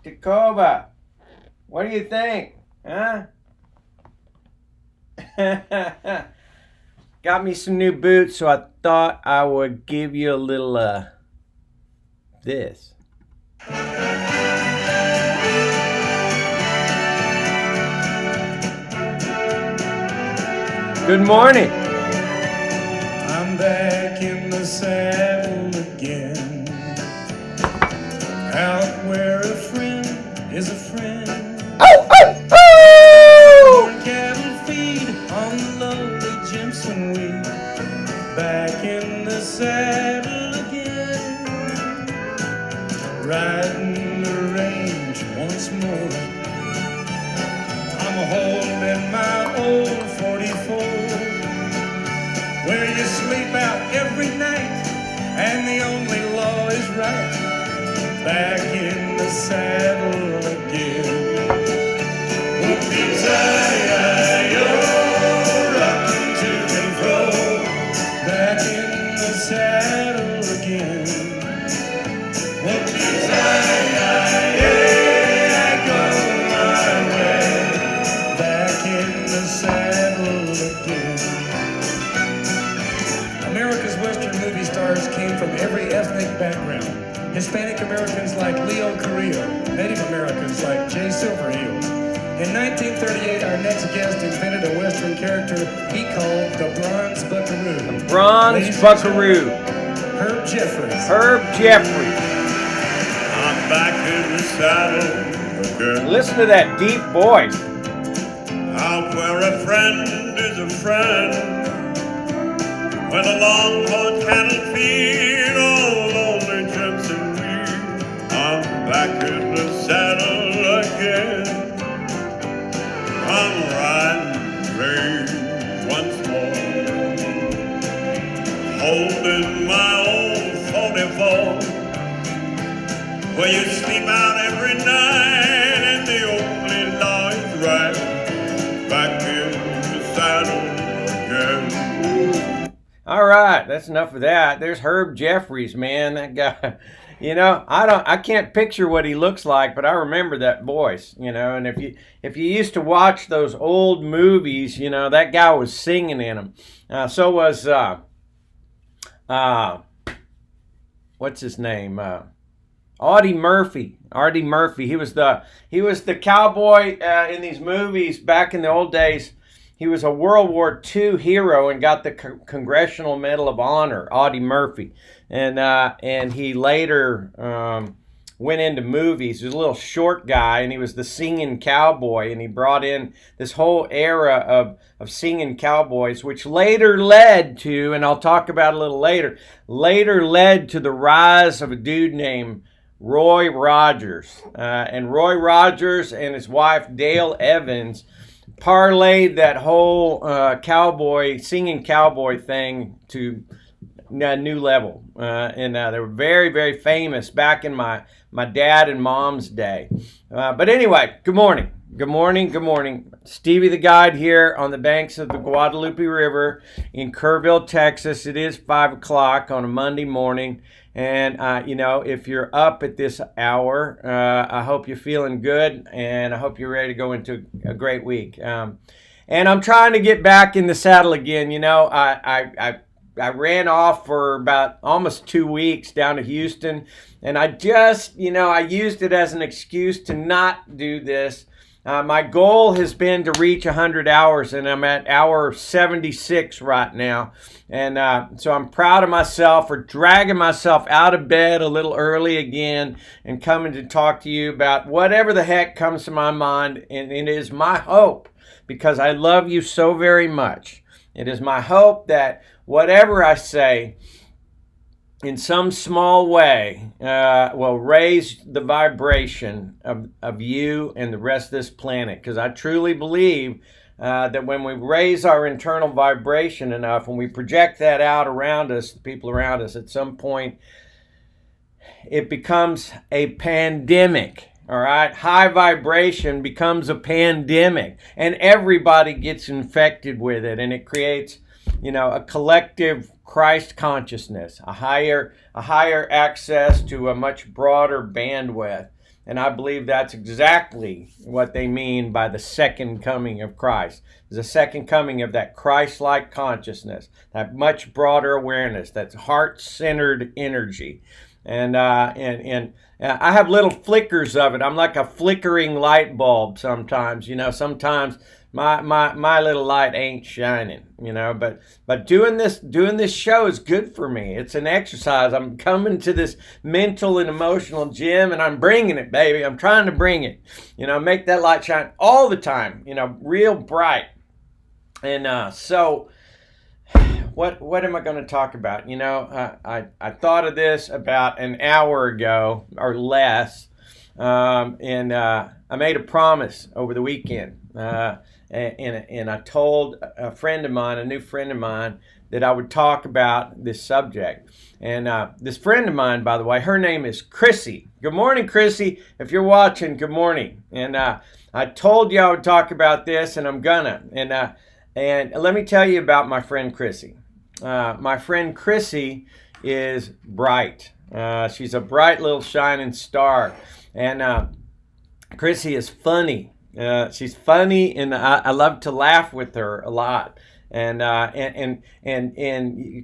Tacoba, what do you think? Huh? Got me some new boots, so I thought I would give you a little, this. Good morning. I'm back in the saddle again, out where a friend is a friend. Oh, oh, oh! Where cattle feed on the lonely Jimson weed. Back in the saddle again, riding the range once more. I'm holding my old 44, where you sleep out every night, and the only law is right. Back in the saddle again. Whoopie-tie-yo, rocking to and fro. Back in the saddle again. Whoopie-tie-yo, I go my way. Back in the saddle again. America's Western movie stars came from every ethnic background. Hispanic Americans like Leo Carrillo, Native Americans like Jay Silverheels. In 1938, our next guest invented a Western character he called the Bronze Buckaroo. Bronze Buckaroo. Herb Jeffries. Herb Jeffries. I'm back in the saddle again. Listen to that deep voice. Out where a friend is a friend, where the longhorn cattle feed on lonely Jimson weed. I'm back in the saddle again. I'm riding range once more, holding my old 44, where you sleep out every night, and the only law is right. Back in the saddle again. All right, that's enough of that. There's Herb Jeffries, man. That guy, I can't picture what he looks like, but I remember that voice, and if you used to watch those old movies, that guy was singing in them. So was what's his name? Audie Murphy. Audie Murphy. He was the cowboy in these movies back in the old days. He was a World War II hero and got the Congressional Medal of Honor, Audie Murphy. And he later went into movies. He was a little short guy, and he was the singing cowboy. And he brought in this whole era of singing cowboys, which later led to, and I'll talk about a little later led to the rise of a dude named Roy Rogers. And Roy Rogers and his wife, Dale Evans, parlayed that whole singing cowboy thing to a new level. And they were very, very famous back in my dad and mom's day. But anyway, good morning. Good morning. Good morning. Stevie the Guide here on the banks of the Guadalupe River in Kerrville, Texas. It is 5 o'clock on a Monday morning. And, if you're up at this hour, I hope you're feeling good, and I hope you're ready to go into a great week. And I'm trying to get back in the saddle again. I ran off for about almost 2 weeks down to Houston, and I just, I used it as an excuse to not do this. My goal has been to reach 100 hours, and I'm at hour 76 right now. And so I'm proud of myself for dragging myself out of bed a little early again and coming to talk to you about whatever the heck comes to my mind. And it is my hope, because I love you so very much. It is my hope that whatever I say in some small way will raise the vibration of you and the rest of this planet. Because I truly believe that when we raise our internal vibration enough, when we project that out around us, the people around us, at some point, it becomes a pandemic. All right, high vibration becomes a pandemic, and everybody gets infected with it, and it creates, a collective Christ consciousness, a higher access to a much broader bandwidth. And I believe that's exactly what they mean by the second coming of Christ. The second coming of that Christ-like consciousness, that much broader awareness, that heart-centered energy. And I have little flickers of it. I'm like a flickering light bulb sometimes. Sometimes my little light ain't shining. But doing this show is good for me. It's an exercise. I'm coming to this mental and emotional gym, and I'm bringing it, baby. I'm trying to bring it. Make that light shine all the time. Real bright. And so. What am I going to talk about? I thought of this about an hour ago or less, and I made a promise over the weekend, and I told a friend of mine, a new friend of mine, that I would talk about this subject. And this friend of mine, by the way, her name is Chrissy. Good morning, Chrissy. If you're watching, good morning. And I told you I would talk about this, and I'm gonna. And let me tell you about my friend Chrissy. My friend Chrissy is bright. She's a bright little shining star. And Chrissy is funny. She's funny, and I love to laugh with her a lot. And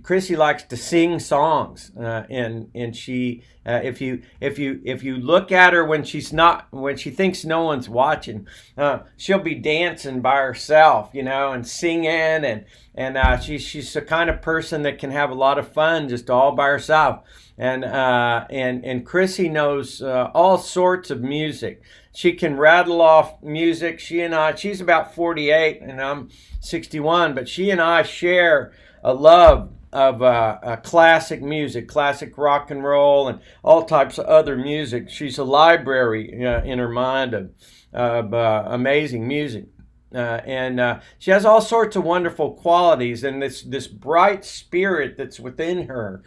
Chrissy likes to sing songs. And she, if you look at her when she thinks no one's watching, she'll be dancing by herself, and singing, and she's the kind of person that can have a lot of fun just all by herself. And Chrissy knows all sorts of music. She can rattle off music. She's about 48 and I'm 61, but she and I share a love of classic music, classic rock and roll, and all types of other music. She's a library in her mind of amazing music. And she has all sorts of wonderful qualities, and this bright spirit that's within her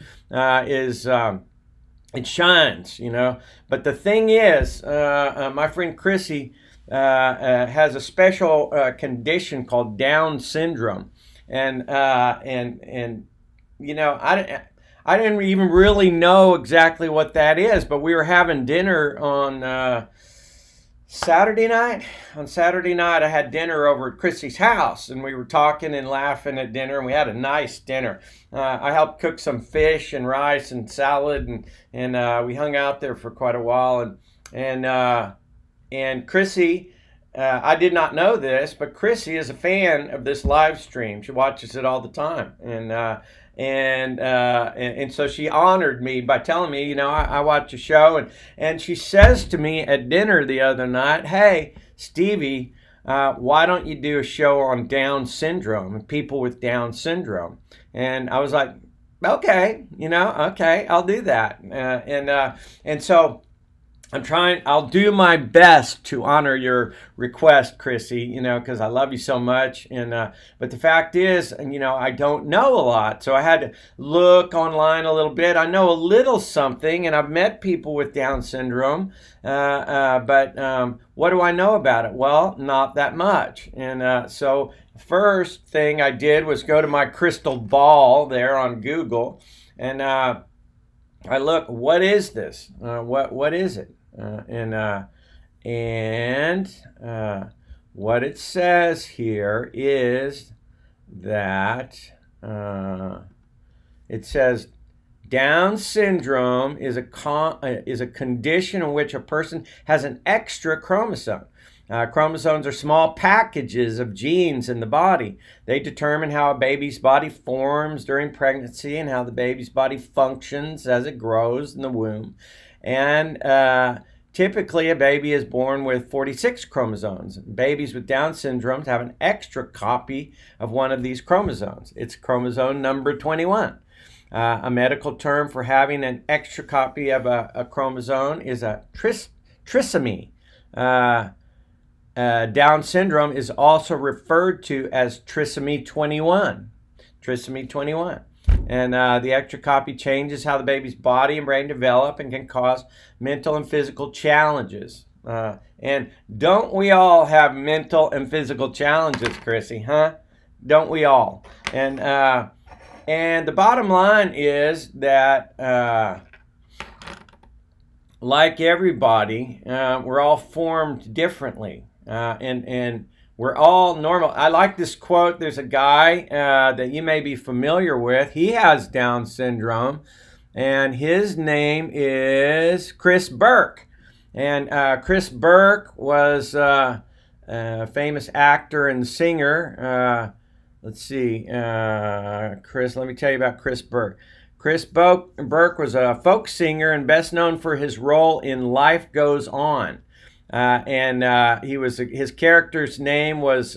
it shines, But the thing is, my friend Chrissy has a special condition called Down syndrome, and I didn't even really know exactly what that is, but we were having dinner on Saturday night. On Saturday night, I had dinner over at Chrissy's house, and we were talking and laughing at dinner, and we had a nice dinner. I helped cook some fish and rice and salad, and we hung out there for quite a while. And Chrissy, I did not know this, but Chrissy is a fan of this live stream. She watches it all the time, and so she honored me by telling me, I watch a show, and she says to me at dinner the other night, "Hey, Stevie, why don't you do a show on Down syndrome and people with Down syndrome?" And I was like, okay, okay, I'll do that. And so I'll do my best to honor your request, Chrissy, because I love you so much. But the fact is, I don't know a lot. So I had to look online a little bit. I know a little something, and I've met people with Down syndrome. But what do I know about it? Well, not that much. And so first thing I did was go to my crystal ball there on Google. And I look, what is this? What is it? What it says here is that it says Down syndrome is a condition in which a person has an extra chromosome. Chromosomes are small packages of genes in the body. They determine how a baby's body forms during pregnancy and how the baby's body functions as it grows in the womb. And typically, a baby is born with 46 chromosomes. Babies with Down syndrome have an extra copy of one of these chromosomes. It's chromosome number 21. A medical term for having an extra copy of a chromosome is a trisomy. Down syndrome is also referred to as trisomy 21. Trisomy 21. And the extra copy changes how the baby's body and brain develop and can cause mental and physical challenges. And don't we all have mental and physical challenges, Chrissy, huh? Don't we all? And the bottom line is that like everybody, we're all formed differently, and we're all normal. I like this quote. There's a guy that you may be familiar with. He has Down syndrome, and his name is Chris Burke. And Chris Burke was a famous actor and singer. Let's see, Chris, let me tell you about Chris Burke. Chris Burke was a folk singer and best known for his role in Life Goes On. His character's name was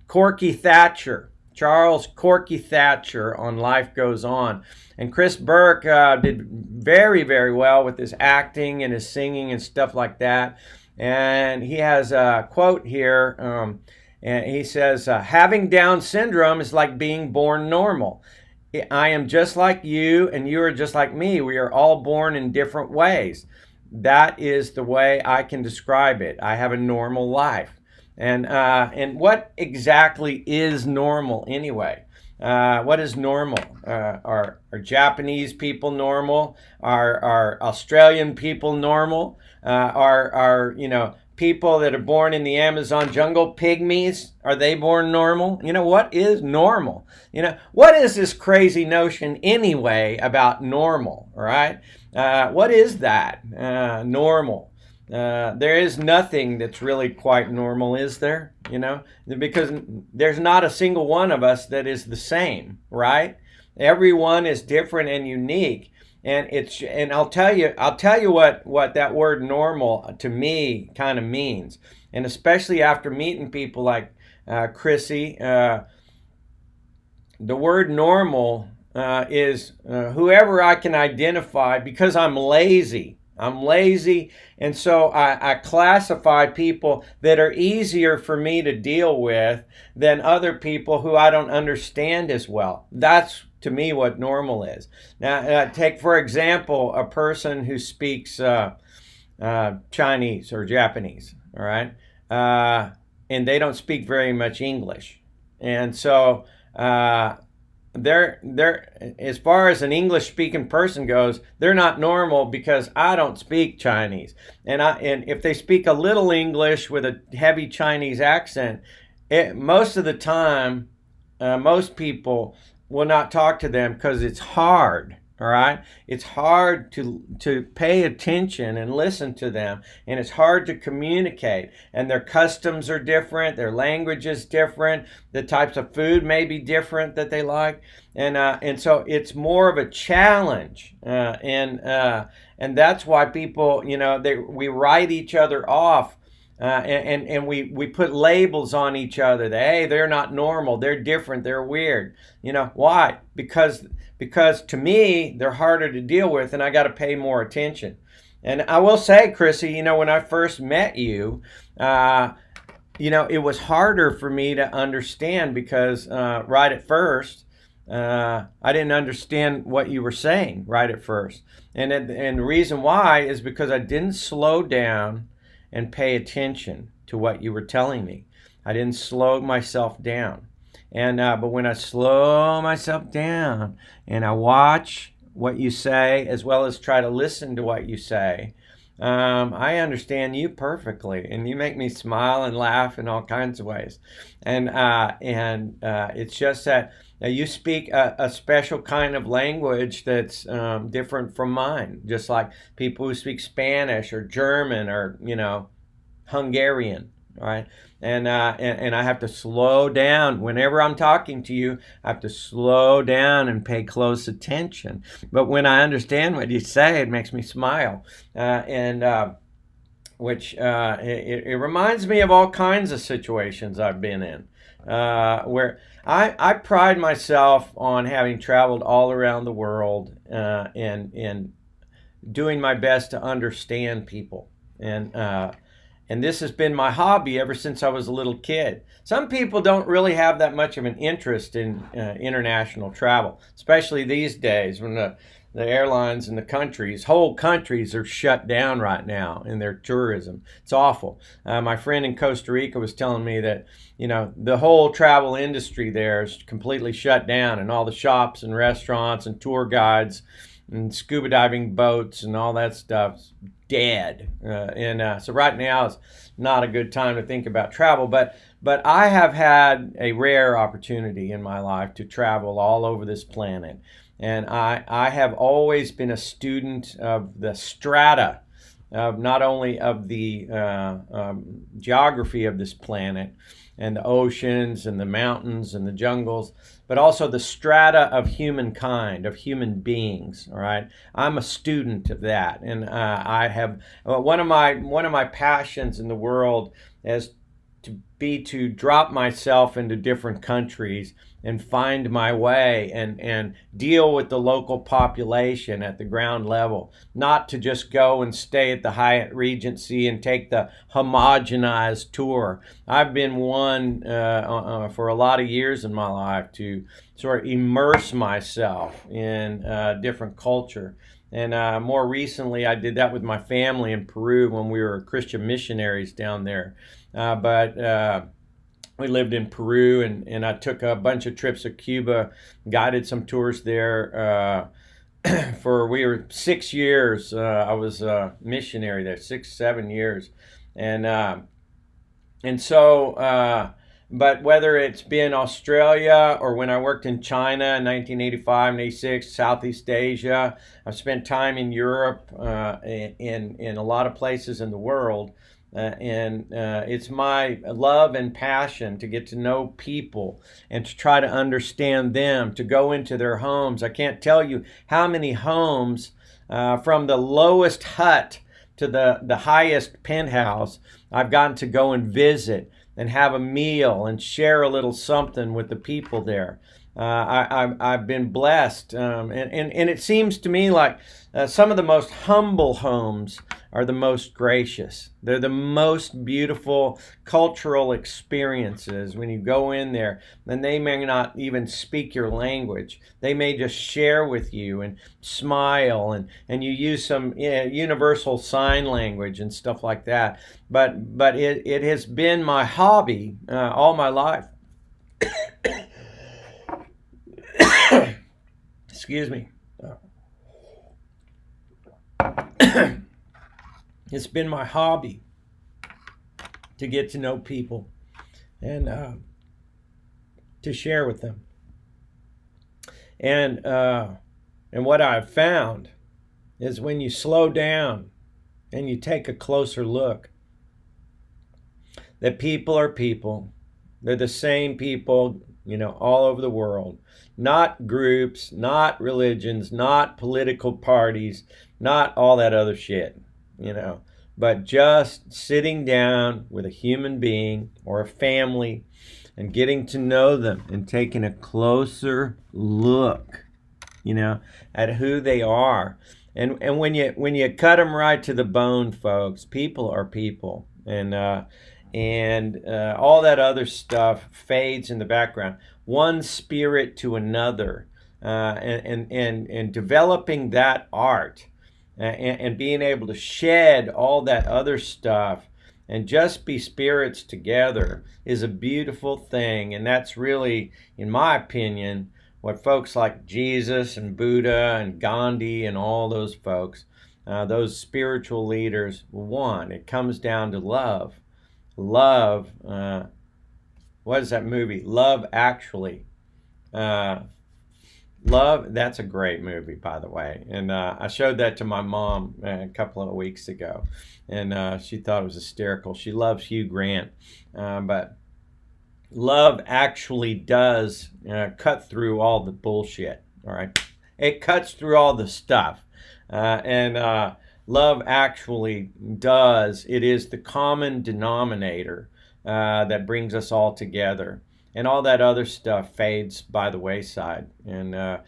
Corky Thatcher, Charles Corky Thatcher on Life Goes On. And Chris Burke did very, very well with his acting and his singing and stuff like that. And he has a quote here, and he says, having Down syndrome is like being born normal. I am just like you, and you are just like me. We are all born in different ways. That is the way I can describe it. I have a normal life. And what exactly is normal anyway? What is normal? Are Japanese people normal? Are Australian people normal? Are people that are born in the Amazon jungle, pygmies, are they born normal? What is normal? What is this crazy notion anyway about normal, right? What is that? Normal. There is nothing that's really quite normal, is there? Because there's not a single one of us that is the same, right? Everyone is different and unique. And I'll tell you what that word normal to me kind of means. And especially after meeting people like Chrissy, the word normal is whoever I can identify, because I'm lazy. And so I classify people that are easier for me to deal with than other people who I don't understand as well. That's, to me, what normal is. Now, take, for example, a person who speaks Chinese or Japanese, all right? And they don't speak very much English. And so they're as far as an English-speaking person goes, they're not normal because I don't speak Chinese. And if they speak a little English with a heavy Chinese accent, most of the time, most people will not talk to them because it's hard. All right, it's hard to pay attention and listen to them, and it's hard to communicate. And their customs are different, their language is different, the types of food may be different that they like, and so it's more of a challenge. And that's why people, we write each other off. And we put labels on each other that, hey, they're not normal, they're different, they're weird. Why? Because to me, they're harder to deal with, and I got to pay more attention. And I will say, Chrissy, when I first met you, it was harder for me to understand because right at first, I didn't understand what you were saying right at first. And the reason why is because I didn't slow down and pay attention to what you were telling me. I didn't slow myself down. And but when I slow myself down and I watch what you say as well as try to listen to what you say, I understand you perfectly, and you make me smile and laugh in all kinds of ways. And it's just that you speak a special kind of language that's different from mine, just like people who speak Spanish or German or Hungarian, right? And I have to slow down whenever I'm talking to you. I have to slow down and pay close attention. But when I understand what you say, it makes me smile, which it reminds me of all kinds of situations I've been in, where I pride myself on having traveled all around the world and doing my best to understand people. And this has been my hobby ever since I was a little kid. Some people don't really have that much of an interest in international travel, especially these days when the airlines and whole countries are shut down right now in their tourism. It's awful. My friend in Costa Rica was telling me that, the whole travel industry there is completely shut down, and all the shops and restaurants and tour guides and scuba diving boats and all that stuff dead. So right now is not a good time to think about travel, but I have had a rare opportunity in my life to travel all over this planet. And I have always been a student of the strata of not only of the geography of this planet and the oceans and the mountains and the jungles, but also the strata of humankind, of human beings. All right, I'm a student of that, and I have one of my passions in the world is to drop myself into different countries and find my way and deal with the local population at the ground level, not to just go and stay at the Hyatt Regency and take the homogenized tour. I've been one for a lot of years in my life to sort of immerse myself in different culture. And more recently, I did that with my family in Peru when we were Christian missionaries down there. But we lived in Peru, and I took a bunch of trips to Cuba, guided some tours there. We were 6 years. I was a missionary there, 7 years, and so. But whether it's been Australia or when I worked in China in 1985 and 86, Southeast Asia, I've spent time in Europe, in a lot of places in the world. And it's my love and passion to get to know people and to try to understand them, to go into their homes. I can't tell you how many homes, from the lowest hut to the highest penthouse, I've gotten to go and visit and have a meal and share a little something with the people there. I've been blessed, and it seems to me like some of the most humble homes are the most gracious. They're the most beautiful cultural experiences when you go in there. And they may not even speak your language. They may just share with you and smile, and you use some universal sign language and stuff like that. But it has been my hobby all my life. Excuse me. It's been my hobby to get to know people and to share with them. And what I've found is when you slow down and you take a closer look, that people are people. They're the same people, all over the world. Not groups, not religions, not political parties, not all that other shit, but just sitting down with a human being or a family and getting to know them and taking a closer look, at who they are. And when you cut them right to the bone, folks, people are people. And all that other stuff fades in the background. One spirit to another, and developing that art, and being able to shed all that other stuff and just be spirits together is a beautiful thing. And that's really, in my opinion, what folks like Jesus and Buddha and Gandhi and all those folks, those spiritual leaders want. It comes down to love. Love, what is that movie? Love Actually. Love, that's a great movie, by the way. And I showed that to my mom a couple of weeks ago, and she thought it was hysterical. She loves Hugh Grant, but love actually does cut through all the bullshit, all right? It cuts through all the stuff. And love actually does. It is the common denominator that brings us all together, and all that other stuff fades by the wayside. So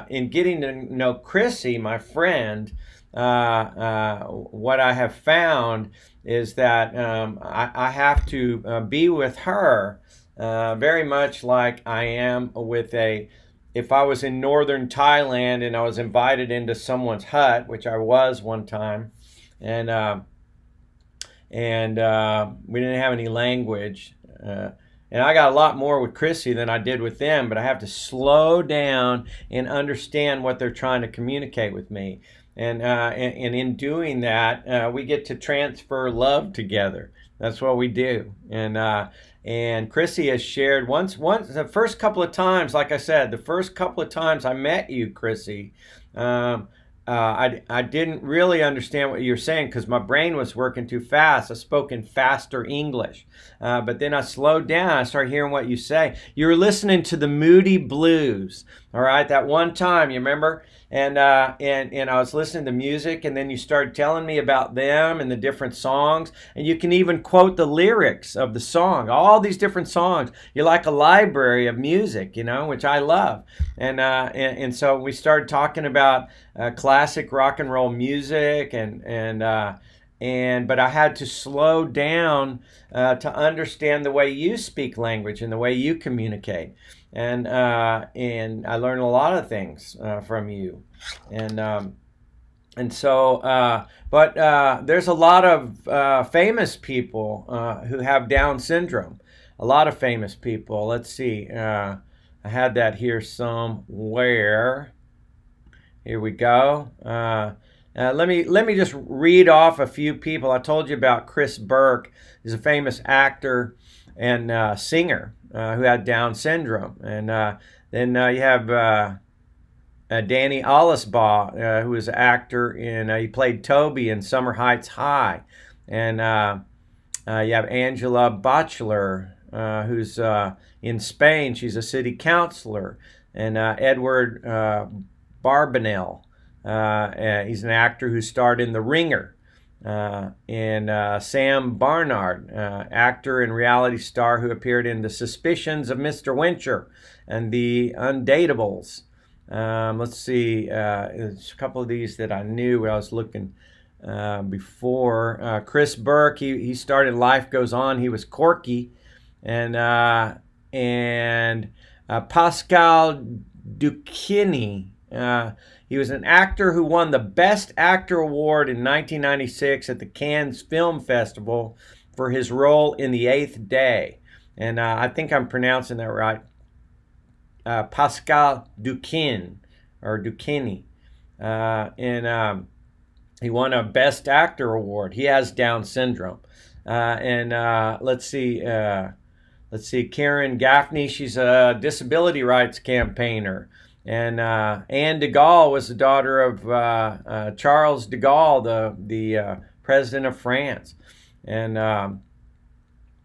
in getting to know Chrissy, my friend, what I have found is that I have to be with her very much like I am with if I was in northern Thailand and I was invited into someone's hut, which I was one time, and we didn't have any language, and I got a lot more with Chrissy than I did with them, but I have to slow down and understand what they're trying to communicate with me. And in doing that, we get to transfer love together. That's what we do. And Chrissy has shared once the first couple of times, like I said, the first couple of times I met you, Chrissy, I didn't really understand what you were saying because my brain was working too fast. I spoke in faster English. But then I slowed down. I started hearing what you say. You were listening to the Moody Blues, all right, that one time, you remember? And I was listening to music, and then you started telling me about them and the different songs. And you can even quote the lyrics of the song, all these different songs. You're like a library of music, which I love. And so we started talking about classic rock and roll music, but I had to slow down to understand the way you speak language and the way you communicate. And I learned a lot of things from you, but there's a lot of famous people who have Down syndrome. A lot of famous people. Let's see. I had that here somewhere. Here we go. Let me just read off a few people. I told you about Chris Burke. He's a famous actor and singer who had Down syndrome. And then you have Danny Ollisbaugh, who was an actor he played Toby in Summer Heights High. And you have Angela Bachelor, who's in Spain. She's a city councilor. And Edward Barbanel. He's an actor who starred in The Ringer. And Sam Barnard, actor and reality star who appeared in The Suspicions of Mr. Wincher and The Undateables. Let's see, there's a couple of these that I knew when I was looking before. Chris Burke, he started Life Goes On. He was Corky. And Pascal Duquesne. He was an actor who won the Best Actor Award in 1996 at the Cannes Film Festival for his role in The Eighth Day. And I think I'm pronouncing that right. Pascal Duquesne, or Duquesne. He won a Best Actor Award. He has Down syndrome. Let's see, Karen Gaffney, she's a disability rights campaigner. And Anne de Gaulle was the daughter of Charles de Gaulle, the president of France. And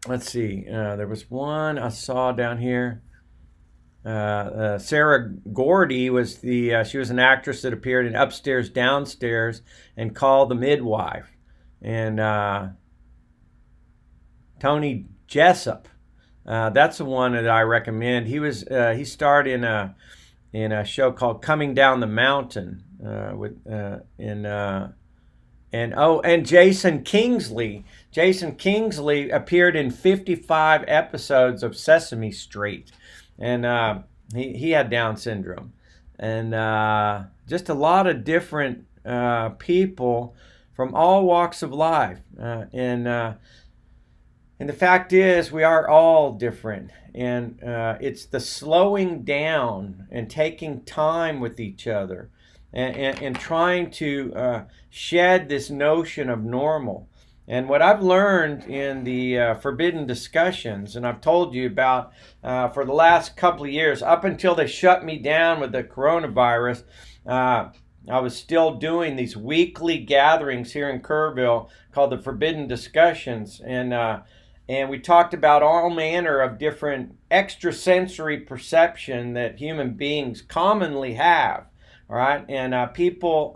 let's see, there was one I saw down here. Sarah Gordy was she was an actress that appeared in Upstairs, Downstairs, and Call the Midwife. And Tony Jessup, that's the one that I recommend. He starred in a show called Coming Down the Mountain and Jason Kingsley. Jason Kingsley appeared in 55 episodes of Sesame Street, and he had Down syndrome, and just a lot of different people from all walks of life, and the fact is, we are all different, and it's the slowing down and taking time with each other and trying to shed this notion of normal. And what I've learned in the forbidden discussions, and I've told you about for the last couple of years, up until they shut me down with the coronavirus, I was still doing these weekly gatherings here in Kerrville called the Forbidden Discussions. And we talked about all manner of different extrasensory perception that human beings commonly have, all right? And people,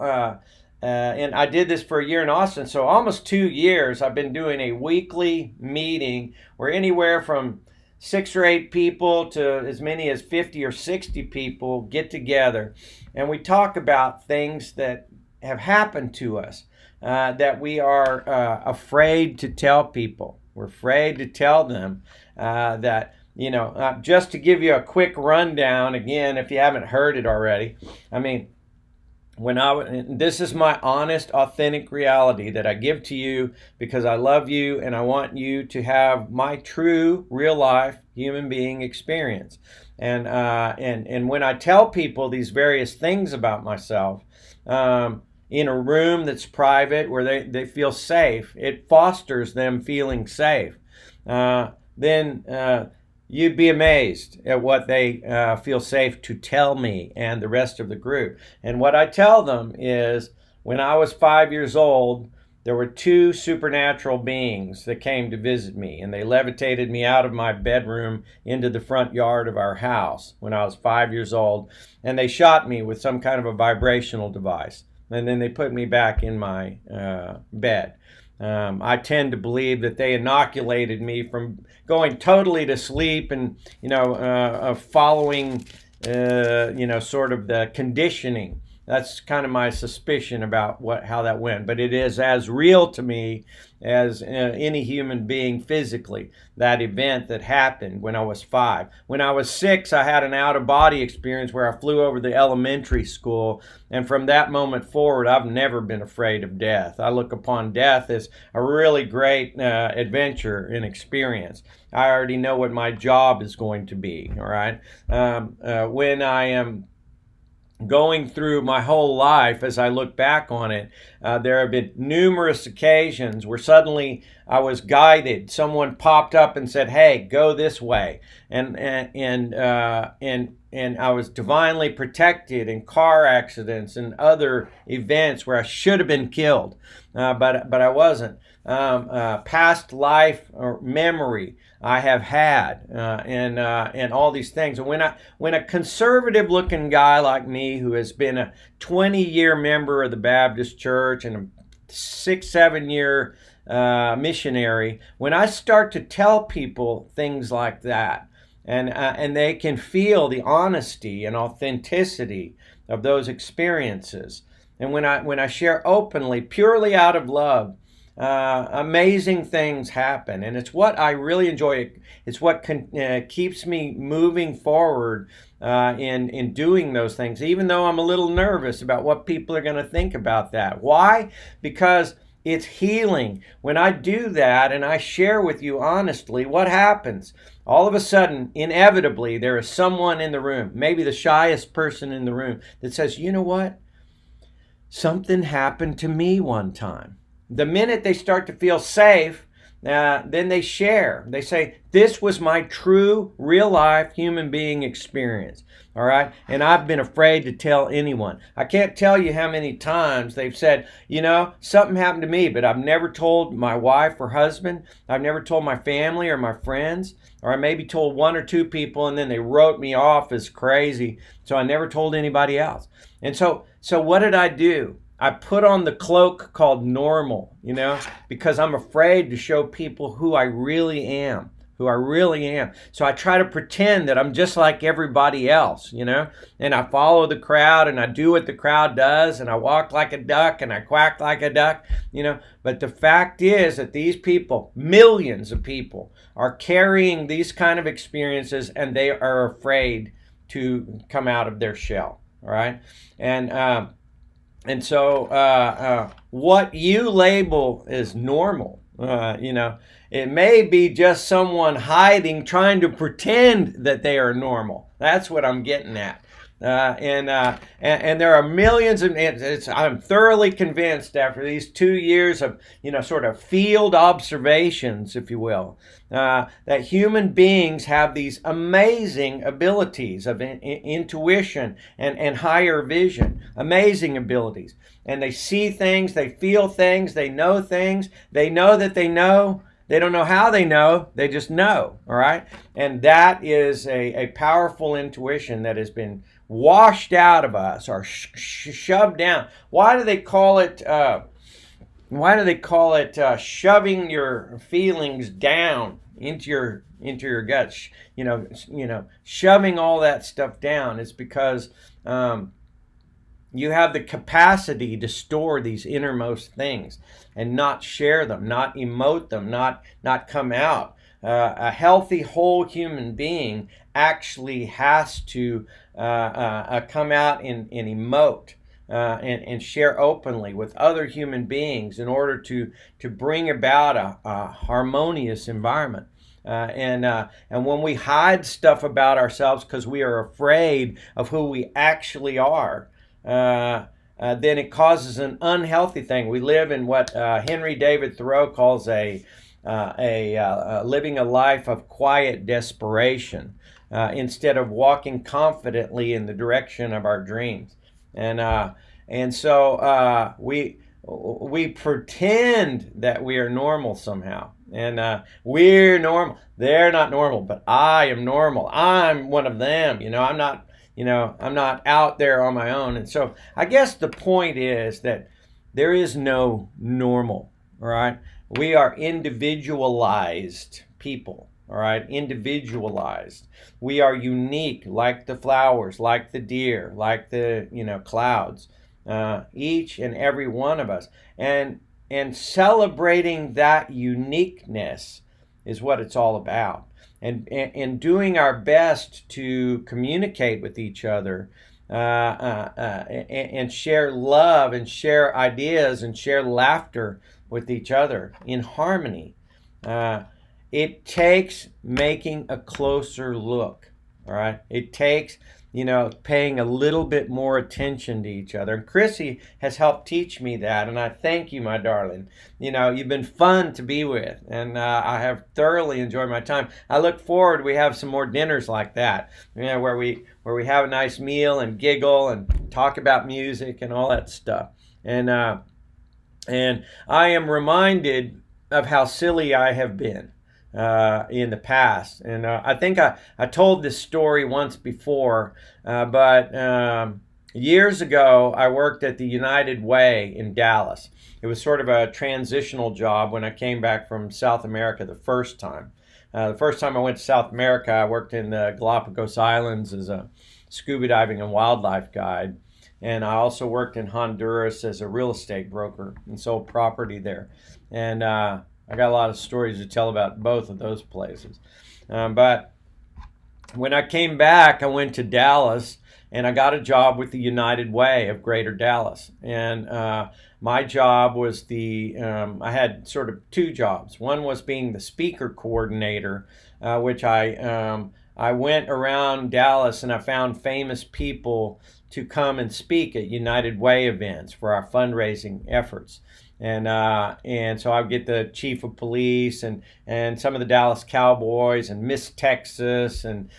and I did this for a year in Austin, so almost 2 years I've been doing a weekly meeting where anywhere from 6 or 8 people to as many as 50 or 60 people get together. And we talk about things that have happened to us that we are afraid to tell people. We're afraid to tell them that, just to give you a quick rundown, again, if you haven't heard it already. I mean, this is my honest, authentic reality that I give to you because I love you and I want you to have my true, real life human being experience. And when I tell people these various things about myself, in a room that's private where they feel safe, it fosters them feeling safe. Then you'd be amazed at what they feel safe to tell me and the rest of the group. And what I tell them is, when I was 5 years old, there were two supernatural beings that came to visit me, and they levitated me out of my bedroom into the front yard of our house when I was 5 years old, and they shot me with some kind of a vibrational device, and then they put me back in my bed. I tend to believe that they inoculated me from going totally to sleep and, following, sort of the conditioning. That's kind of my suspicion about how that went. But it is as real to me as any human being physically, that event that happened when I was 5. When I was 6, I had an out-of-body experience where I flew over the elementary school. And from that moment forward, I've never been afraid of death. I look upon death as a really great adventure and experience. I already know what my job is going to be, all right? When I am going through my whole life, as I look back on it, there have been numerous occasions where suddenly I was guided. Someone popped up and said, "Hey, go this way," and I was divinely protected in car accidents and other events where I should have been killed, but I wasn't. Past life or memory I have had, and all these things. And when a conservative-looking guy like me, who has been a 20-year member of the Baptist Church and a 6-7 year missionary, when I start to tell people things like that, and they can feel the honesty and authenticity of those experiences, and when I share openly, purely out of love, amazing things happen, and it's what I really enjoy. It's what keeps me moving forward in doing those things, even though I'm a little nervous about what people are going to think about that. Why? Because it's healing. When I do that and I share with you honestly, what happens? All of a sudden, inevitably, there is someone in the room, maybe the shyest person in the room, that says, "You know what? Something happened to me one time." The minute they start to feel safe, then they share. They say, "This was my true, real-life human being experience." All right? And I've been afraid to tell anyone. I can't tell you how many times they've said, "Something happened to me, but I've never told my wife or husband. I've never told my family or my friends. Or I maybe told one or two people, and then they wrote me off as crazy. So I never told anybody else." And so what did I do? I put on the cloak called normal, because I'm afraid to show people who I really am. So I try to pretend that I'm just like everybody else, and I follow the crowd, and I do what the crowd does, and I walk like a duck, and I quack like a duck, But the fact is that these people, millions of people, are carrying these kind of experiences, and they are afraid to come out of their shell, all right? And so what you label as normal, it may be just someone hiding, trying to pretend that they are normal. That's what I'm getting at. And there are millions of, I'm thoroughly convinced after these 2 years of, sort of field observations, if you will, that human beings have these amazing abilities of intuition and higher vision, amazing abilities. And they see things, they feel things, they know things, they know that they know. They don't know how they know, they just know, all right? And that is a powerful intuition that has been washed out of us or shoved down. Why do they call it shoving your feelings down into your guts? Shoving all that stuff down is because you have the capacity to store these innermost things and not share them, not emote them, not come out. A healthy, whole human being actually has to come out and emote and share openly with other human beings in order to bring about a harmonious environment. And when we hide stuff about ourselves because we are afraid of who we actually are, then it causes an unhealthy thing. We live in what Henry David Thoreau calls living a life of quiet desperation instead of walking confidently in the direction of our dreams. And so we pretend that we are normal somehow, and we're normal. They're not normal, but I am normal. I'm one of them. I'm not out there on my own. And so I guess the point is that there is no normal. All right, we are individualized people. All right, individualized. We are unique, like the flowers, like the deer, like the clouds. Each and every one of us, and celebrating that uniqueness is what it's all about, and doing our best to communicate with each other, and share love and share ideas and share laughter with each other in harmony. It takes making a closer look. All right, it takes paying a little bit more attention to each other. And Chrissy has helped teach me that, and I thank you, my darling. You've been fun to be with, and I have thoroughly enjoyed my time. I look forward, we have some more dinners like that, where we have a nice meal and giggle and talk about music and all that stuff. And I am reminded of how silly I have been in the past. And I think I told this story once before, but years ago I worked at the United Way in Dallas. It was sort of a transitional job when I came back from South America the first time. The first time I went to South America, I worked in the Galapagos Islands as a scuba diving and wildlife guide. And I also worked in Honduras as a real estate broker and sold property there. And I got a lot of stories to tell about both of those places. But when I came back, I went to Dallas and I got a job with the United Way of Greater Dallas. And my job was I had sort of two jobs. One was being the speaker coordinator, which I went around Dallas and I found famous people to come and speak at United Way events for our fundraising efforts. And so I would get the chief of police and some of the Dallas Cowboys and Miss Texas and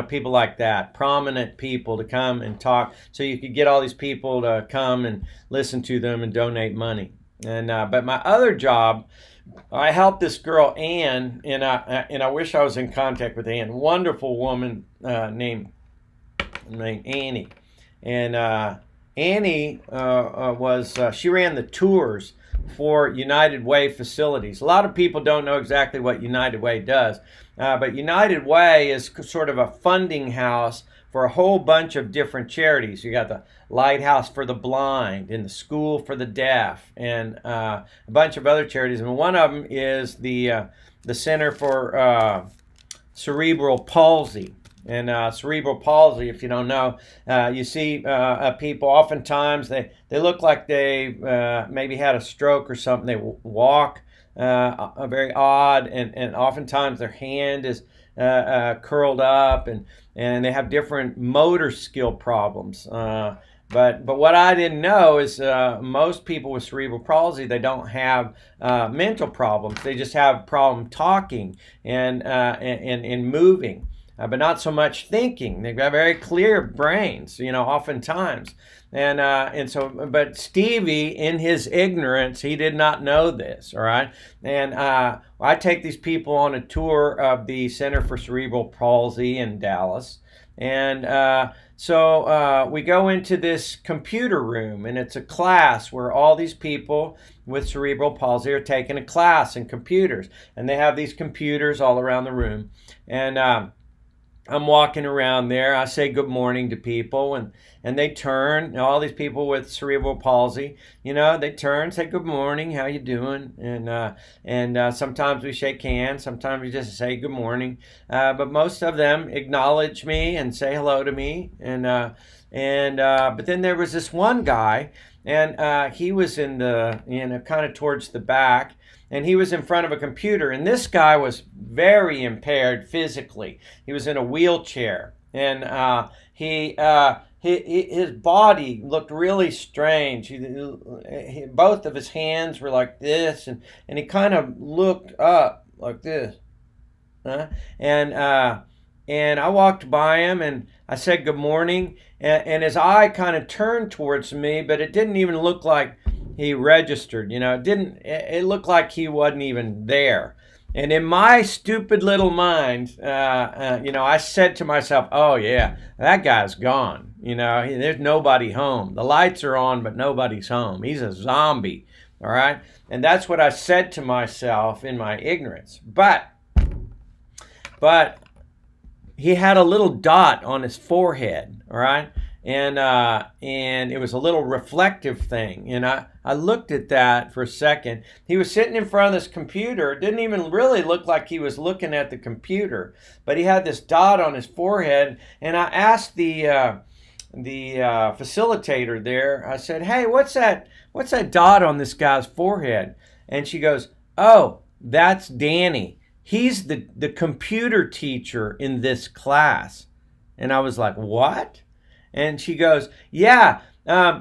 people like that, prominent people to come and talk, so you could get all these people to come and listen to them and donate money. And but my other job, I helped this girl Ann, and I wish I was in contact with Ann. Wonderful woman named Annie, and Annie she ran the tours for United Way facilities. A lot of people don't know exactly what United Way does, but United Way is sort of a funding house for a whole bunch of different charities. You got the Lighthouse for the Blind and the School for the Deaf and a bunch of other charities. And one of them is the Center for Cerebral Palsy. And cerebral palsy, if you don't know, you see people, oftentimes they look like they maybe had a stroke or something. They walk very odd, and oftentimes their hand is curled up, and they have different motor skill problems. But what I didn't know is most people with cerebral palsy, they don't have mental problems. They just have problem talking and moving. But not so much thinking. They've got very clear brains, oftentimes. And so, but Stevie, in his ignorance, he did not know this, all right? And I take these people on a tour of the Center for Cerebral Palsy in Dallas. And so we go into this computer room, and it's a class where all these people with cerebral palsy are taking a class in computers. And they have these computers all around the room. And I'm walking around there. I say good morning to people, and they turn. All these people with cerebral palsy, they turn, say good morning, how you doing? And sometimes we shake hands. Sometimes we just say good morning. But most of them acknowledge me and say hello to me. But then there was this one guy, and he was in the kind of towards the back. And he was in front of a computer, and this guy was very impaired physically. He was in a wheelchair, and he his body looked really strange. Both of his hands were like this, and he kind of looked up like this. Huh? And I walked by him and I said good morning, and his eye kind of turned towards me, but it didn't even look like he registered. It looked like he wasn't even there. And in my stupid little mind, I said to myself, oh yeah, that guy's gone. There's nobody home. The lights are on, but nobody's home. He's a zombie. All right. And that's what I said to myself in my ignorance. But he had a little dot on his forehead, all right? And it was a little reflective thing. And I looked at that for a second. He was sitting in front of this computer. It didn't even really look like he was looking at the computer, but he had this dot on his forehead. And I asked the facilitator there, I said, hey, what's that dot on this guy's forehead? And she goes, oh, that's Danny. He's the computer teacher in this class. And I was like, what? And she goes, yeah,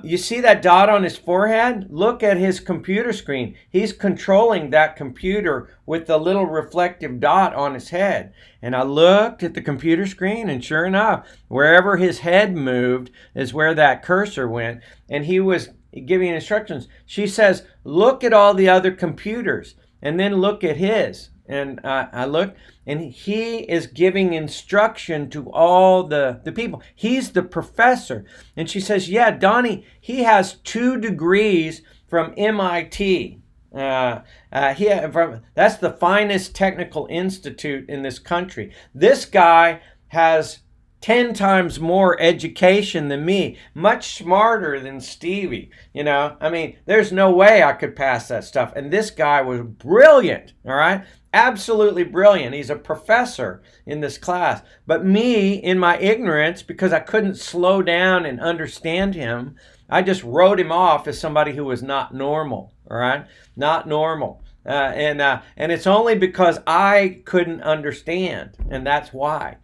you see that dot on his forehead? Look at his computer screen. He's controlling that computer with the little reflective dot on his head. And I looked at the computer screen, and sure enough, wherever his head moved is where that cursor went. And he was giving instructions. She says, look at all the other computers, and then look at his. And I looked, and he is giving instruction to all the people. He's the professor. And she says, yeah, Donnie, he has 2 degrees from MIT. That's the finest technical institute in this country. This guy has 10 times more education than me, much smarter than Stevie. There's no way I could pass that stuff. And this guy was brilliant, all right? Absolutely brilliant. He's a professor in this class. But me, in my ignorance, because I couldn't slow down and understand him, I just wrote him off as somebody who was not normal, all right? Not normal. And it's only because I couldn't understand, and that's why.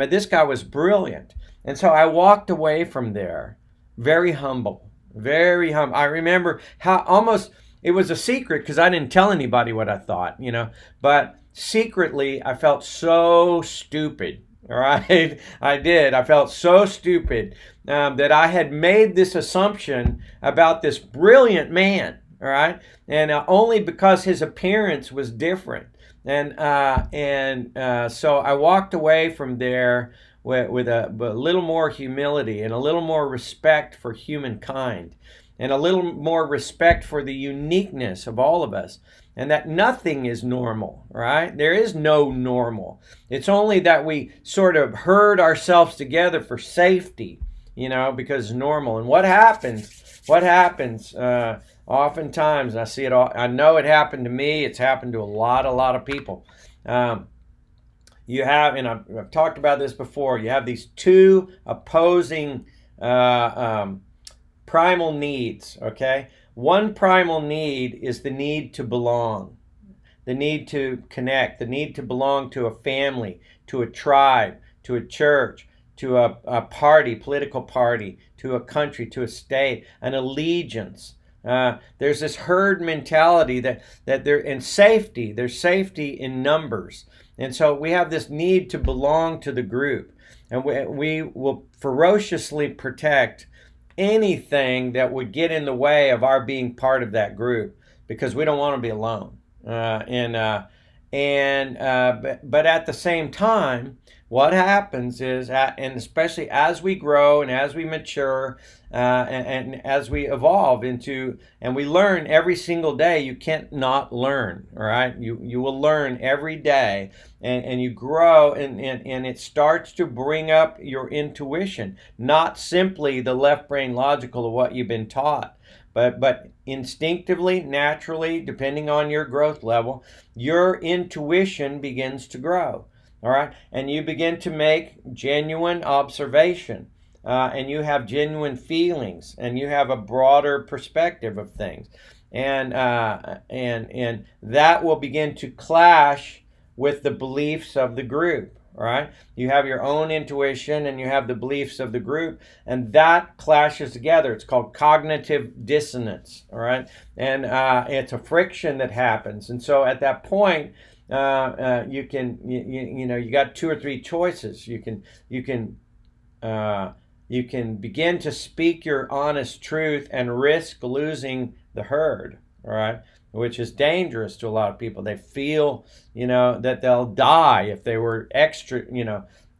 This guy was brilliant. And so I walked away from there very humble, very humble. I remember how almost it was a secret because I didn't tell anybody what I thought, but secretly I felt so stupid. All right, I did. I felt so stupid that I had made this assumption about this brilliant man. All right, and only because his appearance was different. And so I walked away from there with a little more humility and a little more respect for humankind and a little more respect for the uniqueness of all of us, and that nothing is normal, right? There is no normal. It's only that we sort of herd ourselves together for safety, because it's normal. And what happens oftentimes, and I see it all, I know it happened to me, it's happened to a lot of people. You have, and I've talked about this before, you have these 2 opposing primal needs, okay? One primal need is the need to belong, the need to connect, the need to belong to a family, to a tribe, to a church, to a party, political party, to a country, to a state, an allegiance. There's this herd mentality that they're in safety. There's safety in numbers. And so we have this need to belong to the group. And we will ferociously protect anything that would get in the way of our being part of that group because we don't want to be alone. But at the same time, what happens is, and especially as we grow and as we mature and as we evolve into, and we learn every single day, you can't not learn, all right? You will learn every day, and you grow, and it starts to bring up your intuition, not simply the left brain logical of what you've been taught, but instinctively, naturally, depending on your growth level, your intuition begins to grow. All right, and you begin to make genuine observation, and you have genuine feelings, and you have a broader perspective of things, and that will begin to clash with the beliefs of the group. all right? You have your own intuition and you have the beliefs of the group, and that clashes together. It's called cognitive dissonance, all right? And it's a friction that happens. And so at that point, you can, you got 2 or 3 choices. You can begin to speak your honest truth and risk losing the herd, all right? Which is dangerous to a lot of people. They feel, that they'll die if they were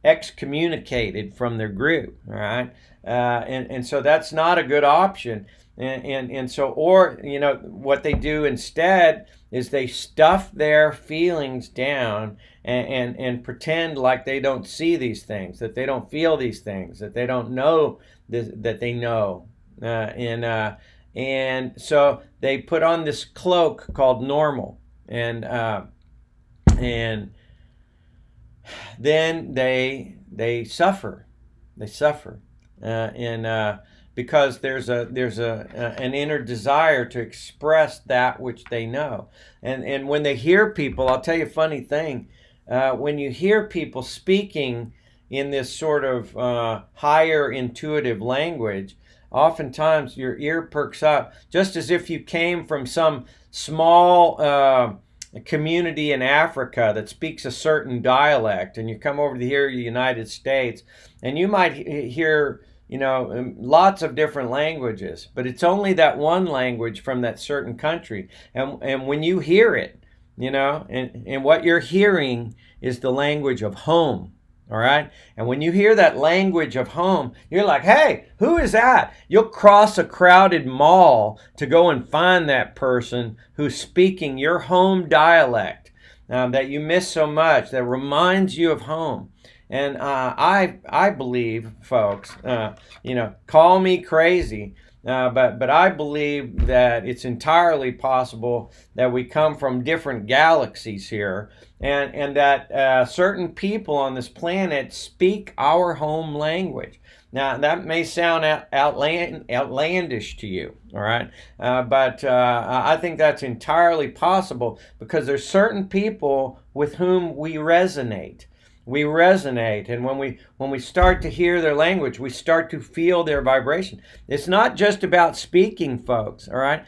excommunicated from their group, all right? And so that's not a good option. And so, what they do instead is they stuff their feelings down and pretend like they don't see these things, that they don't feel these things, that they don't know that they know. And so they put on this cloak called normal, and then they suffer. They suffer, because there's an inner desire to express that which they know. And when they hear people, I'll tell you a funny thing. When you hear people speaking in this sort of higher intuitive language, oftentimes your ear perks up, just as if you came from some small community in Africa that speaks a certain dialect, and you come over to here in the United States, and you might hear, lots of different languages, but it's only that one language from that certain country. And when you hear it, and what you're hearing is the language of home. All right. And when you hear that language of home, you're like, hey, who is that? You'll cross a crowded mall to go and find that person who's speaking your home dialect that you miss so much, that reminds you of home. And I believe, folks, call me crazy, but I believe that it's entirely possible that we come from different galaxies here, and that certain people on this planet speak our home language. Now, that may sound outlandish to you, all right? But I think that's entirely possible, because there's certain people with whom we resonate. We resonate, and when we start to hear their language, we start to feel their vibration. It's not just about speaking, folks, all right?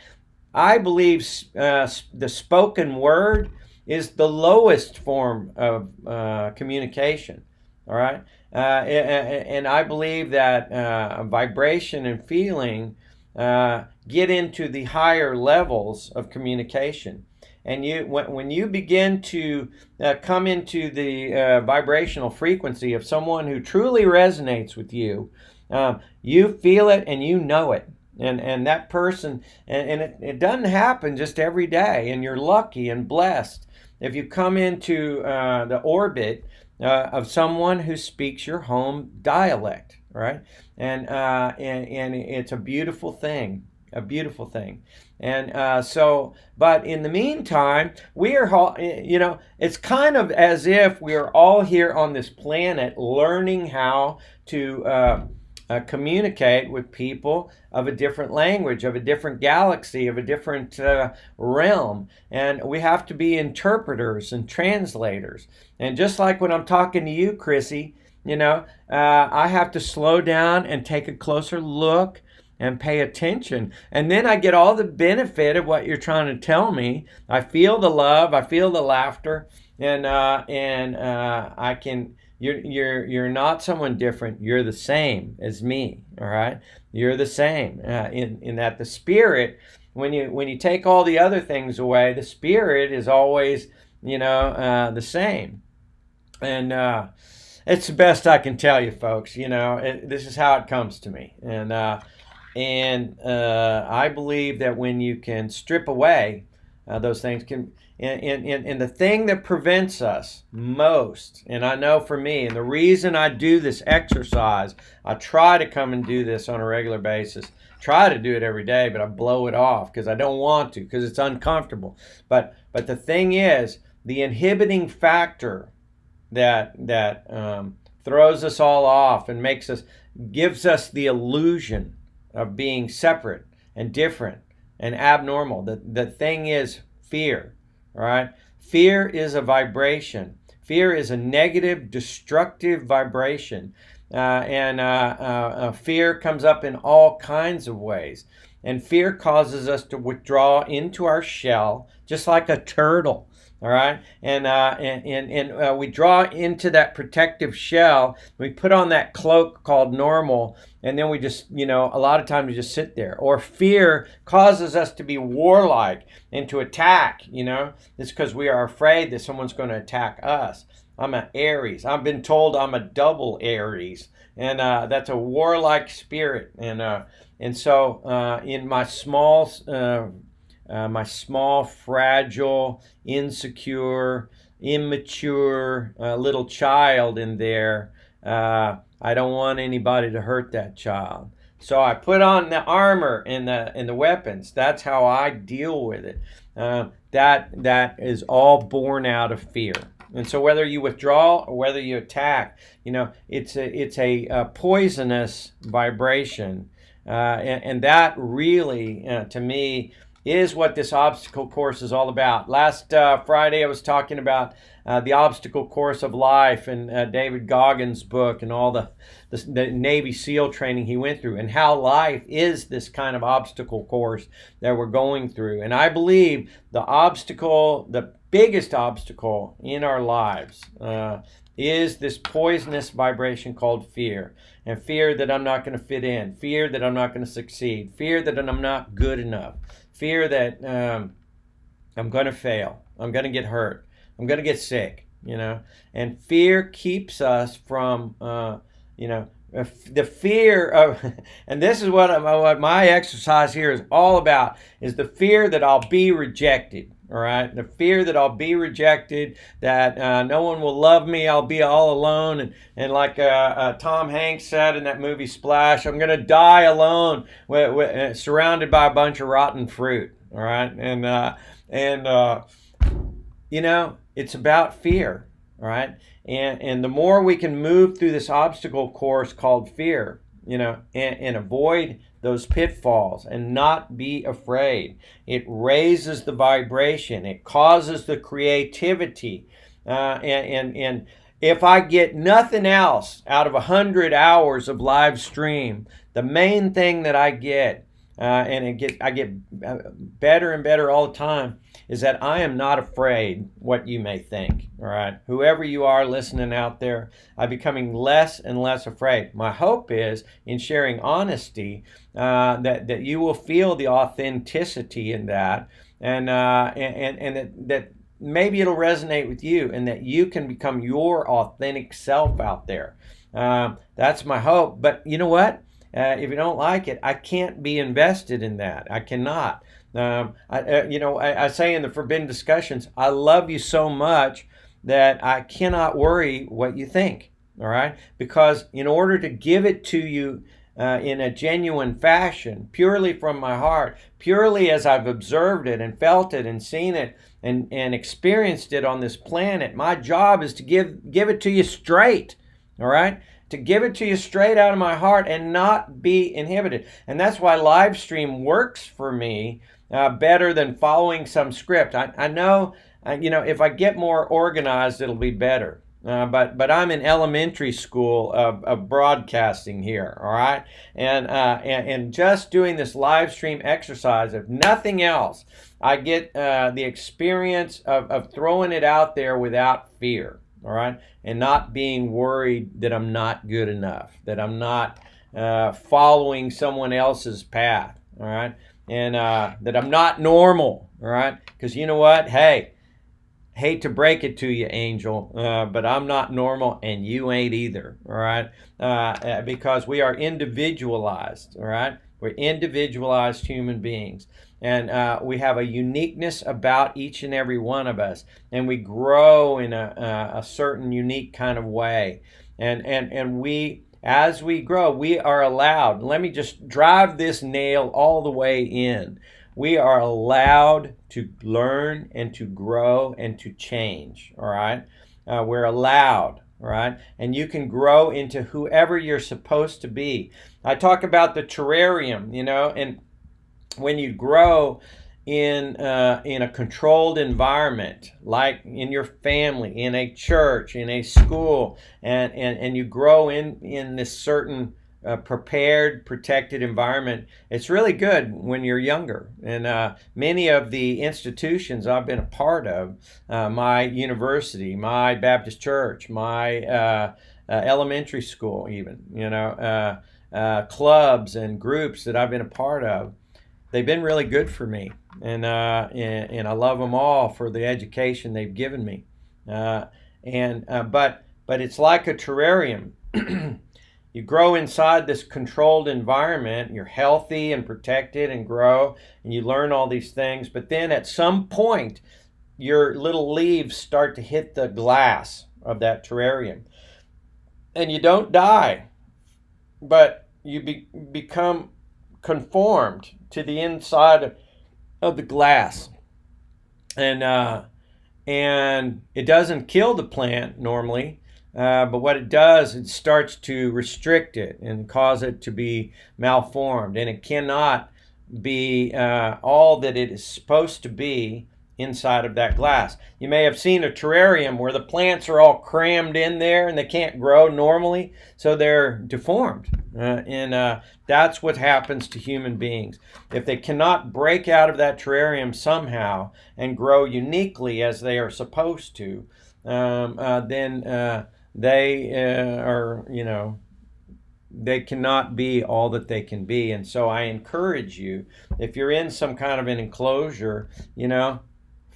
I believe the spoken word is the lowest form of communication, all right? And I believe that vibration and feeling get into the higher levels of communication. And when you begin to come into the vibrational frequency of someone who truly resonates with you, you feel it and you know it. And that person, and it doesn't happen just every day, and you're lucky and blessed if you come into the orbit of someone who speaks your home dialect, right? And it's a beautiful thing. A beautiful thing. And but in the meantime, we are, it's kind of as if we are all here on this planet learning how to communicate with people of a different language, of a different galaxy, of a different realm. And we have to be interpreters and translators. And just like when I'm talking to you, Chrissy, I have to slow down and take a closer look and pay attention. And then I get all the benefit of what you're trying to tell me. I feel the love, I feel the laughter, and I can, you're not someone different. You're the same as me, all right? You're the same in that the spirit, when you take all the other things away, the spirit is always, the same. And it's the best I can tell you, folks. This is how it comes to me. And I believe that when you can strip away those things, and the thing that prevents us most, and I know for me, and the reason I do this exercise, I try to come and do this on a regular basis, try to do it every day, but I blow it off because I don't want to, because it's uncomfortable. But the thing is, the inhibiting factor that throws us all off and gives us the illusion of being separate and different and abnormal. The thing is fear, all right? Fear is a vibration. Fear is a negative, destructive vibration. Fear comes up in all kinds of ways. And fear causes us to withdraw into our shell, just like a turtle. All right, and we draw into that protective shell. We put on that cloak called normal, and then we just, a lot of times we just sit there. Or fear causes us to be warlike and to attack. It's because we are afraid that someone's going to attack us. I'm an Aries. I've been told I'm a double Aries, and that's a warlike spirit. And so in my small, fragile, insecure, immature little child in there, I don't want anybody to hurt that child. So I put on the armor and the weapons. That's how I deal with it. That is all born out of fear. And so whether you withdraw or whether you attack, it's a poisonous vibration. And that really, to me, is what this obstacle course is all about. Last Friday, I was talking about the obstacle course of life and David Goggins' book and all the Navy SEAL training he went through, and how life is this kind of obstacle course that we're going through. And I believe the biggest obstacle in our lives is this poisonous vibration called fear. And fear that I'm not going to fit in, fear that I'm not going to succeed, fear that I'm not good enough, fear that I'm going to fail, I'm going to get hurt, I'm going to get sick, And fear keeps us from, the fear of, and this is what my exercise here is all about, is the fear that I'll be rejected. All right, the fear that I'll be rejected, that no one will love me, I'll be all alone, and like Tom Hanks said in that movie Splash, I'm going to die alone, surrounded by a bunch of rotten fruit. All right, it's about fear. All right, and the more we can move through this obstacle course called fear, and avoid those pitfalls and not be afraid. It raises the vibration. It causes the creativity. And if I get nothing else out of 100 hours of live stream, the main thing that I get, I get better and better all the time, is that I am not afraid what you may think. All right, whoever you are listening out there, I'm becoming less and less afraid. My hope is, in sharing honesty, that you will feel the authenticity in that, and that maybe it'll resonate with you, and that you can become your authentic self out there. That's my hope. But you know what? If you don't like it, I can't be invested in that. I cannot. I say in the Forbidden Discussions, I love you so much that I cannot worry what you think. All right? Because in order to give it to you in a genuine fashion, purely from my heart, purely as I've observed it and felt it and seen it and experienced it on this planet, my job is to give it to you straight. All right? To give it to you straight out of my heart and not be inhibited. And that's why live stream works for me better than following some script. I know, if I get more organized, it'll be better. But I'm in elementary school of broadcasting here, all right? And just doing this live stream exercise, if nothing else, I get the experience of throwing it out there without fear. All right, and not being worried that I'm not good enough, that I'm not following someone else's path. All right, and that I'm not normal. All right, because you know what? Hey, hate to break it to you, Angel, but I'm not normal, and you ain't either. All right, because we are individualized. All right, we're individualized human beings. And we have a uniqueness about each and every one of us, and we grow in a certain unique kind of way. And we, as we grow, we are allowed. Let me just drive this nail all the way in. We are allowed to learn and to grow and to change. All right, we're allowed. All right, and you can grow into whoever you're supposed to be. I talk about the terrarium, and when you grow in a controlled environment, like in your family, in a church, in a school, and you grow in this certain prepared, protected environment, it's really good when you're younger. And many of the institutions I've been a part of, my university, my Baptist church, my elementary school, even, clubs and groups that I've been a part of, they've been really good for me, and I love them all for the education they've given me. But it's like a terrarium. You grow inside this controlled environment. You're healthy and protected and grow, and you learn all these things. But then at some point, your little leaves start to hit the glass of that terrarium, and you don't die, but you become conformed to the inside of the glass, and it doesn't kill the plant normally, but what it does, it starts to restrict it and cause it to be malformed, and it cannot be all that it is supposed to be inside of that glass. You may have seen a terrarium where the plants are all crammed in there and they can't grow normally, so they're deformed. And that's what happens to human beings. If they cannot break out of that terrarium somehow and grow uniquely as they are supposed to, then they are, they cannot be all that they can be. And so I encourage you, if you're in some kind of an enclosure,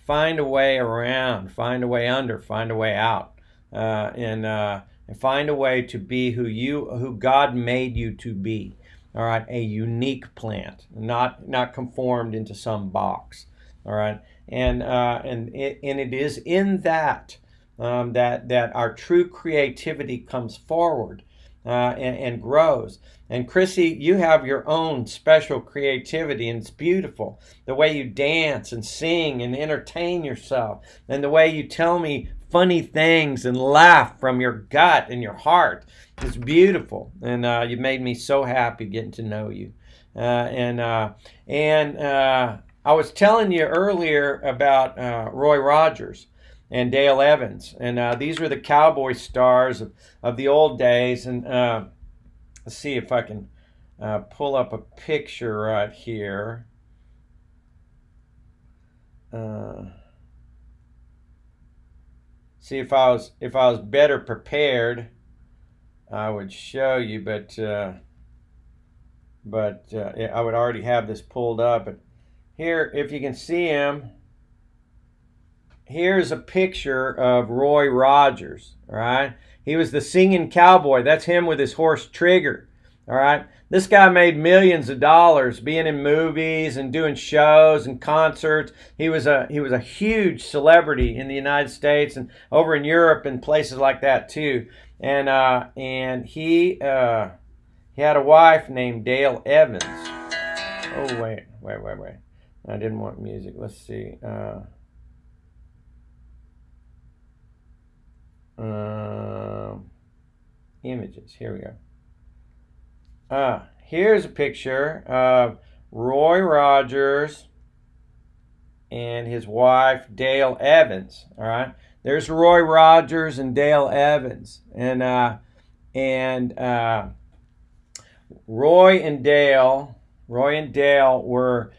find a way around, find a way under, find a way out, and find a way to be who God made you to be. All right, a unique plant, not conformed into some box. All right, and it is in that that our true creativity comes forward and grows. And Chrissy, you have your own special creativity, and it's beautiful. The way you dance and sing and entertain yourself, and the way you tell me funny things and laugh from your gut and your heart is beautiful. And you made me so happy getting to know you. And I was telling you earlier about Roy Rogers and Dale Evans, and these were the cowboy stars of the old days. And let's see if I can pull up a picture right here. See, if I was better prepared, I would show you, but I would already have this pulled up. But here, if you can see him, here's a picture of Roy Rogers. All right, he was the singing cowboy. That's him with his horse Trigger. All right, this guy made millions of dollars being in movies and doing shows and concerts. He was a huge celebrity in the United States and over in Europe and places like that too. And he had a wife named Dale Evans. Oh wait. I didn't want music. Let's see. Images. Here we go. Here's a picture of Roy Rogers and his wife Dale Evans. All right, there's Roy Rogers and Dale Evans, and Roy and Dale were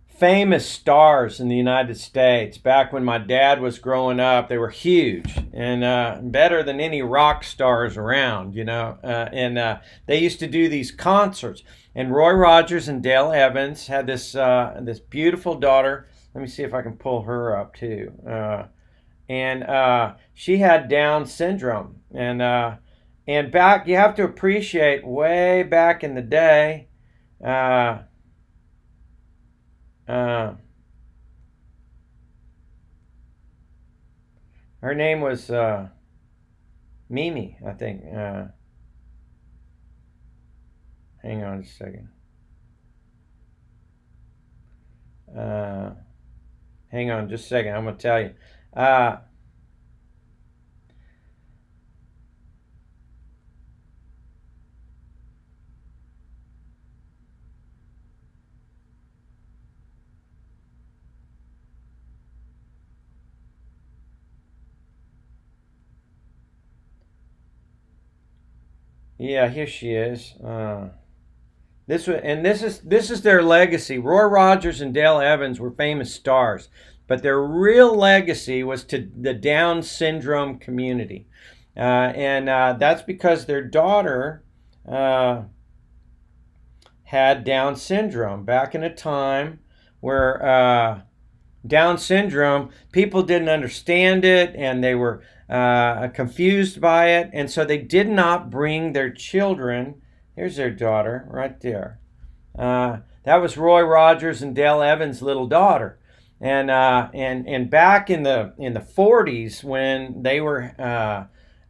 famous stars in the United States. Back when my dad was growing up, they were huge and better than any rock stars around, and they used to do these concerts. And Roy Rogers and Dale Evans had this beautiful daughter. Let me see if I can pull her up too. And she had Down syndrome. And back, you have to appreciate way back in the day, her name was Mimi, I think. Hang on just a second. Hang on just a second. I'm going to tell you. Yeah, here she is. This is their legacy. Roy Rogers and Dale Evans were famous stars, but their real legacy was to the Down syndrome community, and that's because their daughter had Down syndrome back in a time where Down syndrome, people didn't understand it, and they were confused by it, and so they did not bring their children. Here's their daughter right there. That was Roy Rogers and Dale Evans' little daughter, and back in the 40s when they were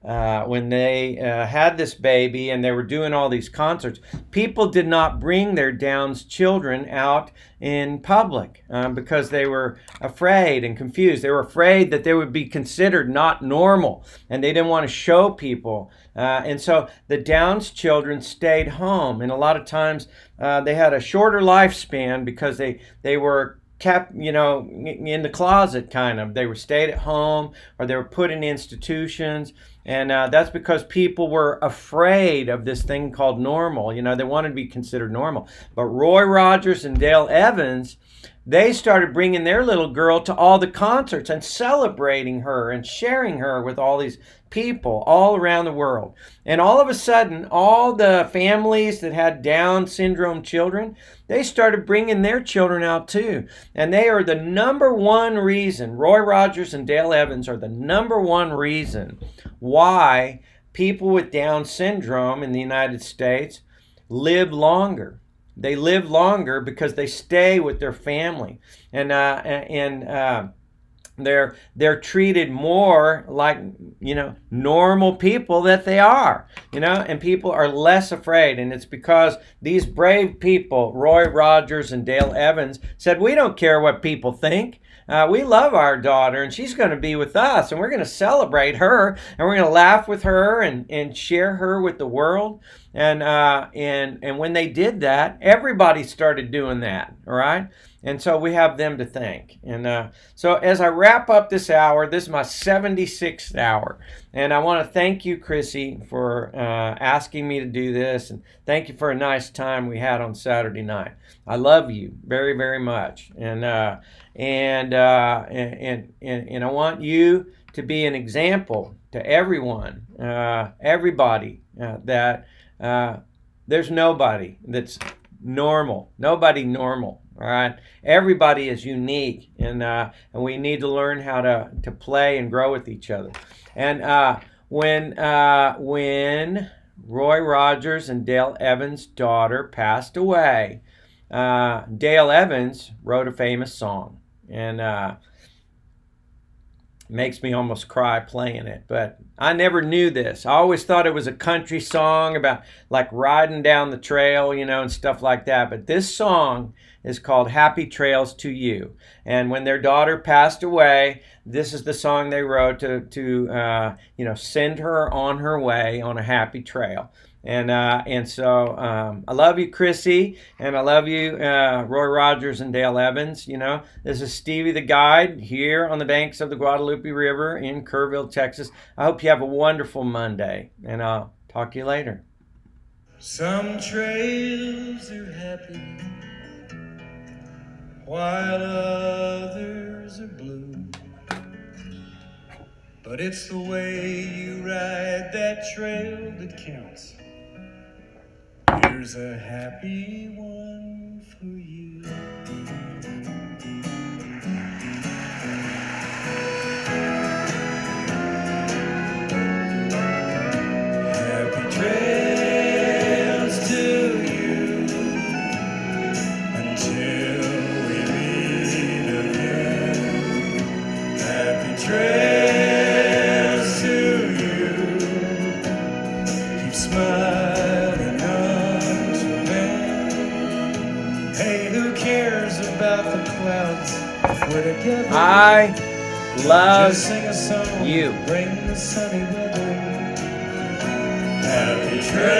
had this baby and they were doing all these concerts, people did not bring their Down's children out in public because they were afraid and confused. They were afraid that they would be considered not normal, and they didn't want to show people. And so the Down's children stayed home, and a lot of times they had a shorter lifespan because they were kept, in the closet kind of. They were stayed at home, or they were put in institutions. And that's because people were afraid of this thing called normal. They wanted to be considered normal. But Roy Rogers and Dale Evans, they started bringing their little girl to all the concerts and celebrating her and sharing her with all these people all around the world. And all of a sudden, all the families that had Down syndrome children, they started bringing their children out too. And they are the number one reason, Roy Rogers and Dale Evans are the number one reason why people with Down syndrome in the United States live longer. They live longer because they stay with their family, and they're treated more like normal people that they are, and people are less afraid. And it's because these brave people, Roy Rogers and Dale Evans, said, we don't care what people think. We love our daughter, and she's going to be with us, and we're going to celebrate her, and we're going to laugh with her and share her with the world. And when they did that, everybody started doing that, all right? And so we have them to thank. And so as I wrap up this hour, this is my 76th hour. And I want to thank you, Chrissy, for asking me to do this. And thank you for a nice time we had on Saturday night. I love you very, very much. And I want you to be an example to everyone, everybody, that there's nobody that's normal. Nobody normal. All right. Everybody is unique, and we need to learn how to play and grow with each other. And when Roy Rogers and Dale Evans' daughter passed away, Dale Evans wrote a famous song, and makes me almost cry playing it. But I never knew this. I always thought it was a country song about like riding down the trail, and stuff like that. But this song is called Happy Trails to You. And when their daughter passed away, this is the song they wrote to send her on her way on a happy trail. And so I love you, Chrissy, and I love you, Roy Rogers and Dale Evans. This is Stevie the Guide here on the banks of the Guadalupe River in Kerrville, Texas. I hope you have a wonderful Monday, and I'll talk to you later. Some trails are happy, while others are blue. But it's the way you ride that trail that counts. Here's a happy one for you. Happy trails to you until we meet again. Happy trails to you. Keep smiling until then. Hey, who cares about the clouds if we're together? I love Just sing a song, you. bring the sunny weather. Happy trails.